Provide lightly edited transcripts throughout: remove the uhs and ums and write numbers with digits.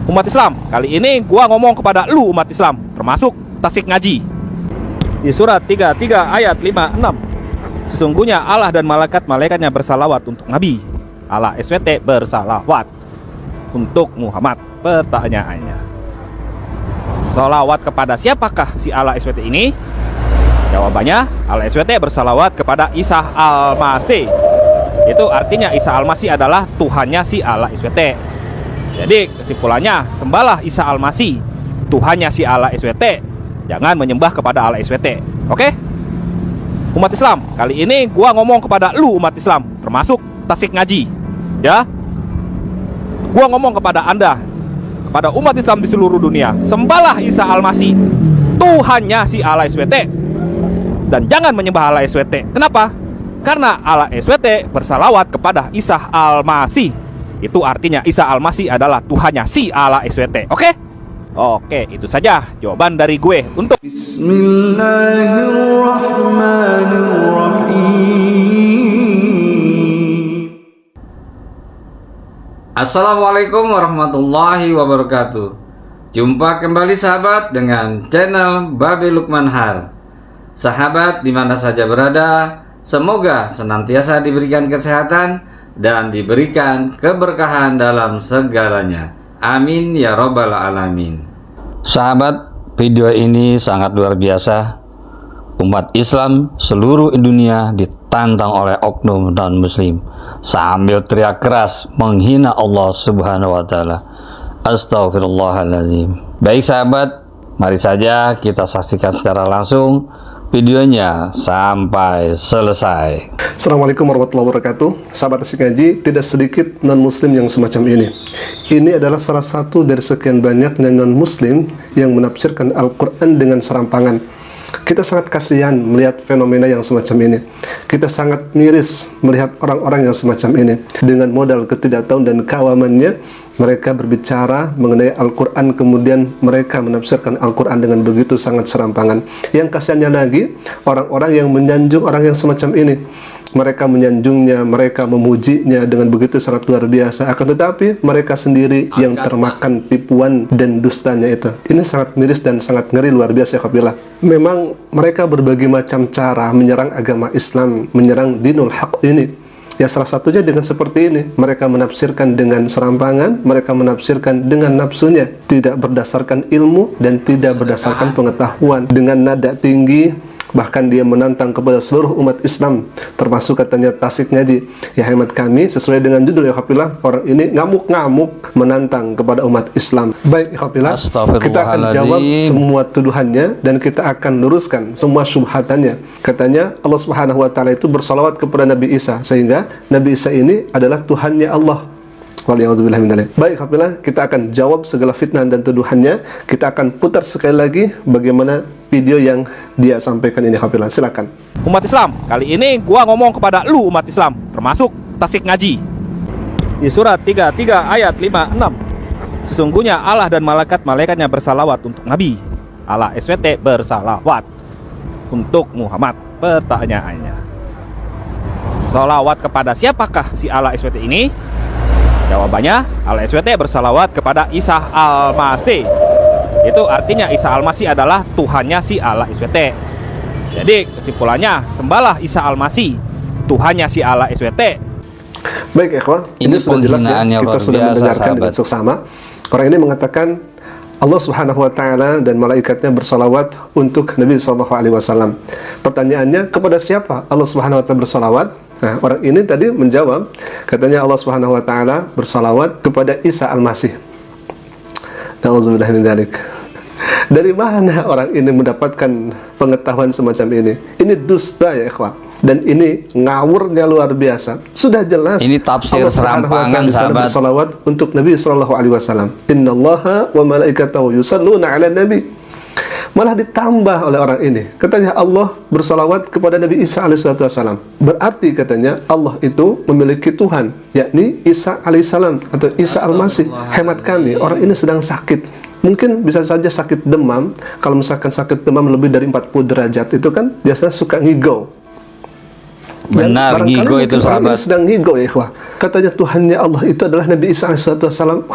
Umat Islam, kali ini gua ngomong kepada lu umat Islam, termasuk Tasik Ngaji. Di surat 33 ayat 56, sesungguhnya Allah dan malaikat-malaikatnya bersalawat untuk Nabi. Allah SWT bersalawat untuk Muhammad. Pertanyaannya, salawat kepada siapakah si Allah SWT ini? Jawabannya, Allah SWT bersalawat kepada Isa Al-Masih. Itu artinya Isa Al-Masih adalah Tuhannya si Allah SWT. Jadi kesimpulannya, sembahlah Isa Al-Masih, Tuhannya si Allah SWT. Jangan menyembah kepada Allah SWT. Oke? Umat Islam, kali ini gua ngomong kepada lu umat Islam, termasuk Tasik Ngaji. Ya, gua ngomong kepada anda, kepada umat Islam di seluruh dunia, sembahlah Isa Al-Masih, Tuhannya si Allah SWT, dan jangan menyembah Allah SWT. Kenapa? Karena Allah SWT bersalawat kepada Isa Al-Masih. Itu artinya Isa Al-Masih adalah Tuhannya si Allah SWT. Oke? Oke, itu saja jawaban dari gue untuk Bismillahirrahmanirrahim. Assalamualaikum warahmatullahi wabarakatuh. Jumpa kembali sahabat dengan channel Babe Lukman Har. Sahabat dimana saja berada, semoga senantiasa diberikan kesehatan dan diberikan keberkahan dalam segalanya. Amin ya robbal alamin. Sahabat, video ini sangat luar biasa. Umat Islam seluruh dunia ditantang oleh oknum non-muslim sambil teriak keras menghina Allah Subhanahu wa Ta'ala. Astaghfirullahaladzim. Baik sahabat, mari saja kita saksikan secara langsung videonya sampai selesai. Assalamualaikum warahmatullahi wabarakatuh. Sahabat Tasik Ngaji, tidak sedikit non-muslim yang semacam ini. Ini adalah salah satu dari sekian banyaknya non-muslim yang menafsirkan Al-Quran dengan serampangan. Kita sangat kasihan melihat fenomena yang semacam ini. Kita sangat miris melihat orang-orang yang semacam ini. Dengan modal ketidaktahuan dan keawamannya, mereka berbicara mengenai Al-Quran, kemudian mereka menafsirkan Al-Quran dengan begitu sangat serampangan. Yang kasihannya lagi, orang-orang yang menyanjung orang yang semacam ini. Mereka menyanjungnya, mereka memujinya dengan begitu sangat luar biasa. Akan tetapi mereka sendiri yang termakan tipuan dan dustanya itu. Ini sangat miris dan sangat ngeri luar biasa ya kabilah. Memang mereka berbagai macam cara menyerang agama Islam, menyerang dinul haq ini. Ya salah satunya dengan seperti ini. Mereka menafsirkan dengan serampangan, mereka menafsirkan dengan nafsunya, tidak berdasarkan ilmu dan tidak berdasarkan pengetahuan, dengan nada tinggi. Bahkan dia menantang kepada seluruh umat Islam, termasuk katanya Tasik Ngaji. Ya hemat kami, sesuai dengan judul ya kafilah, orang ini ngamuk-ngamuk menantang kepada umat Islam. Baik ya kafilah, kita akan jawab semua tuduhannya dan kita akan luruskan semua syubhatannya. Katanya Allah Subhanahu wa Ta'ala itu bersalawat kepada Nabi Isa, sehingga Nabi Isa ini adalah Tuhannya Allah. Baik kafilah, kita akan jawab segala fitnah dan tuduhannya. Kita akan putar sekali lagi bagaimana video yang dia sampaikan ini kafilah. Silakan. umat Islam, kali ini gua ngomong kepada lu umat Islam, termasuk Tasik Ngaji. Di surat 33 ayat 56, sesungguhnya Allah dan malaikat-malaikatnya bersalawat untuk Nabi. Allah SWT bersalawat untuk Muhammad. Pertanyaannya, salawat kepada siapakah si Allah SWT ini? Jawabannya, Allah SWT bersalawat kepada Isa Al-Masih. Itu artinya Isa Al-Masih adalah Tuhannya si Allah SWT. Jadi kesimpulannya, sembahlah Isa Al-Masih, Tuhannya si Allah SWT. Baik ikhwah, ini sudah jelas ya, kita sudah mendengarkan dengan seksama. Orang ini mengatakan Allah Subhanahu wa Ta'ala dan malaikatnya bersalawat untuk Nabi SAW. Pertanyaannya, kepada siapa Allah Subhanahu wa Ta'ala bersalawat? Nah, orang ini tadi menjawab, katanya Allah Subhanahu wa Ta'ala bersalawat kepada Isa Al-Masih. Na'udzubillah min dzalik. Dari mana orang ini mendapatkan pengetahuan semacam ini? Ini dusta ya ikhwah. Dan ini ngawurnya luar biasa. Sudah jelas ini tafsir serampangan sahabat. Bersalawat untuk Nabi SAW. Innallaha wa malaikatahu yusalluna ala nabi. Malah ditambah oleh orang ini, katanya Allah bersalawat kepada Nabi Isa alaihissalam. Berarti katanya Allah itu memiliki Tuhan, yakni Isa alaihissalam atau Isa Al-Masih. Hemat kami, orang ini sedang sakit. Mungkin bisa saja sakit demam. Kalau misalkan sakit demam lebih dari 40 derajat, itu kan biasanya suka ngigau. Benar, ngigo itu sahabat. Ini sedang ngigo ya ikhwah. Katanya Tuhannya Allah itu adalah Nabi Isa alaihissalam.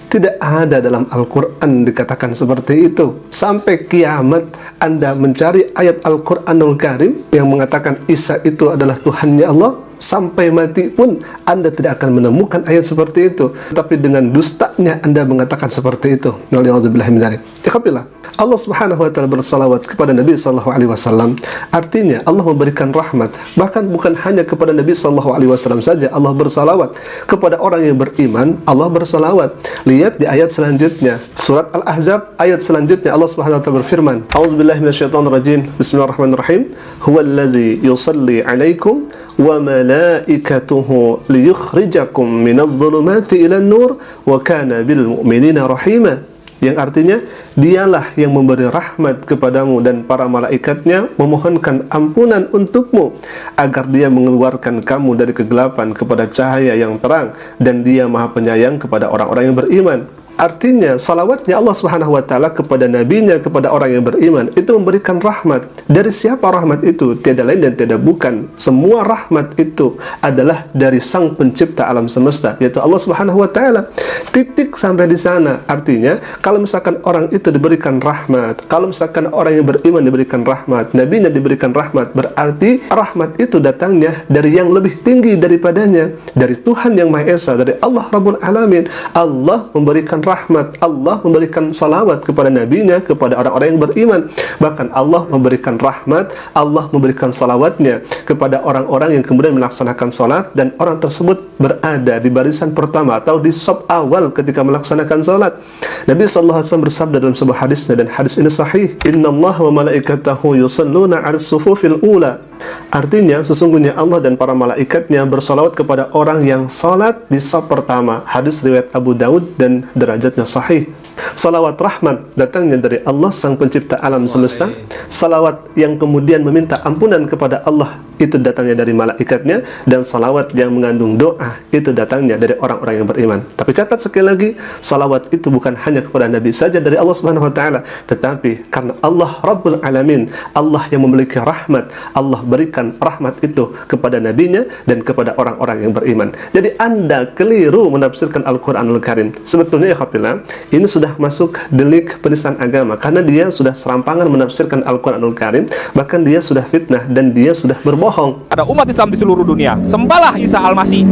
Tidak ada dalam Al-Quran dikatakan seperti itu. Sampai kiamat Anda mencari ayat Al-Quranul Karim yang mengatakan Isa itu adalah Tuhannya Allah, sampai mati pun Anda tidak akan menemukan ayat seperti itu. Tapi dengan dustanya Anda mengatakan seperti itu. Na'udzubillah min dzalik. Ikhwatillah, Allah Subhanahu wa taala bersalawat kepada Nabi sallallahu alaihi wasallam. Artinya Allah memberikan rahmat. Bahkan bukan hanya kepada Nabi sallallahu alaihi wasallam saja Allah bersalawat, kepada orang yang beriman Allah bersalawat. Lihat di ayat selanjutnya, surat Al-Ahzab ayat selanjutnya, Allah Subhanahu wa taala berfirman, A'udzubillahi minasyaitonir rajim. Bismillahirrahmanirrahim. Huwallazi yusalli 'alaikum wa malaikatuhu liyukhrijakum minadh-dhulumati ilan nur wa kana bil mu'minina rahima. Yang artinya, dialah yang memberi rahmat kepadamu dan para malaikatnya memohonkan ampunan untukmu agar dia mengeluarkan kamu dari kegelapan kepada cahaya yang terang, dan dia maha penyayang kepada orang-orang yang beriman. Artinya, salawatnya Allah Subhanahu wa taala kepada nabinya, kepada orang yang beriman, itu memberikan rahmat. Dari siapa rahmat itu? Tiada lain dan tiada bukan. Semua rahmat itu adalah dari Sang Pencipta alam semesta, yaitu Allah Subhanahu wa taala. Titik sampai di sana. Artinya, kalau misalkan orang itu diberikan rahmat, kalau misalkan orang yang beriman diberikan rahmat, nabinya diberikan rahmat, berarti rahmat itu datangnya dari yang lebih tinggi daripadanya, dari Tuhan yang Maha Esa, dari Allah Rabbul Alamin. Allah memberikan rahmat, Allah memberikan salawat kepada nabinya, kepada orang-orang yang beriman. Bahkan Allah memberikan rahmat, Allah memberikan salawatnya kepada orang-orang yang kemudian melaksanakan salat, dan orang tersebut berada di barisan pertama atau di saf awal ketika melaksanakan salat. Nabi sallallahu alaihi wasallam bersabda dalam sebuah hadisnya, dan hadis ini sahih, innallaha wa malaikatahu yusalluna 'alas sufufil ula. Artinya, sesungguhnya Allah dan para malaikatnya bersalawat kepada orang yang salat di saf pertama. Hadis riwayat Abu Daud dan derajatnya sahih. Salawat rahmat datangnya dari Allah Sang Pencipta alam semesta. Salawat yang kemudian meminta ampunan kepada Allah itu datangnya dari malaikatnya. Dan salawat yang mengandung doa itu datangnya dari orang-orang yang beriman. Tapi catat sekali lagi, salawat itu bukan hanya kepada Nabi saja dari Allah Subhanahu wa taala, tetapi karena Allah Rabbul Alamin, Allah yang memiliki rahmat, Allah berikan rahmat itu kepada nabinya dan kepada orang-orang yang beriman. Jadi Anda keliru menafsirkan Al-Quranul Karim. Sebetulnya ya khafillah, ini sudah masuk delik penistaan agama, karena dia sudah serampangan menafsirkan Al-Quranul Karim. Bahkan dia sudah fitnah dan dia sudah berbohong. Ada umat Islam di seluruh dunia, sembahlah Isa Al-Masih,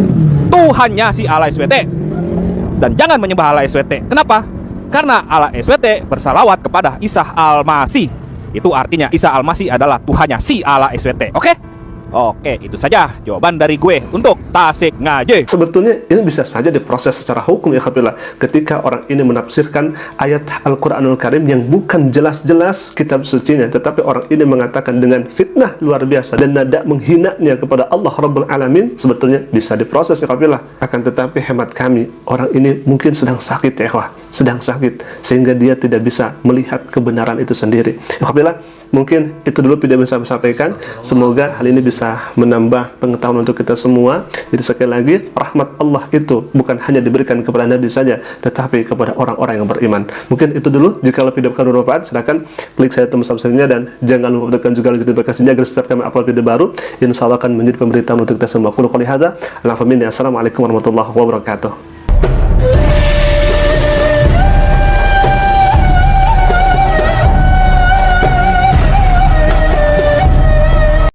Tuhannya si Allah SWT, dan jangan menyembah Allah SWT. Kenapa? Karena Allah SWT bersalawat kepada Isa Al-Masih. Itu artinya Isa Al-Masih adalah Tuhannya si Allah SWT. Oke? Oke, itu saja jawaban dari gue untuk Tasik Ngaji. Sebetulnya ini bisa saja diproses secara hukum ya khafillah, ketika orang ini menafsirkan ayat Al-Quranul Karim yang bukan jelas-jelas kitab sucinya, tetapi orang ini mengatakan dengan fitnah luar biasa dan nada menghinanya kepada Allah Rabbul Alamin. Sebetulnya bisa diproses ya khafillah. Akan tetapi hemat kami, orang ini mungkin sedang sakit ya ikhwah, sedang sakit, sehingga dia tidak bisa melihat kebenaran itu sendiri ya khafillah. Mungkin itu dulu video yang bisa saya sampaikan. Semoga hal ini bisa menambah pengetahuan untuk kita semua. Jadi sekali lagi, rahmat Allah itu bukan hanya diberikan kepada Nabi saja, tetapi kepada orang-orang yang beriman. Mungkin itu dulu. Jika video kami bermanfaat, silakan klik saya tombol subscribe-nya, dan jangan lupa tekan juga lonceng notifikasinya agar setiap kami upload video baru, insya Allah akan menjadi pemberitahuan untuk kita semua. Qul qouli hadza, Assalamualaikum warahmatullahi wabarakatuh.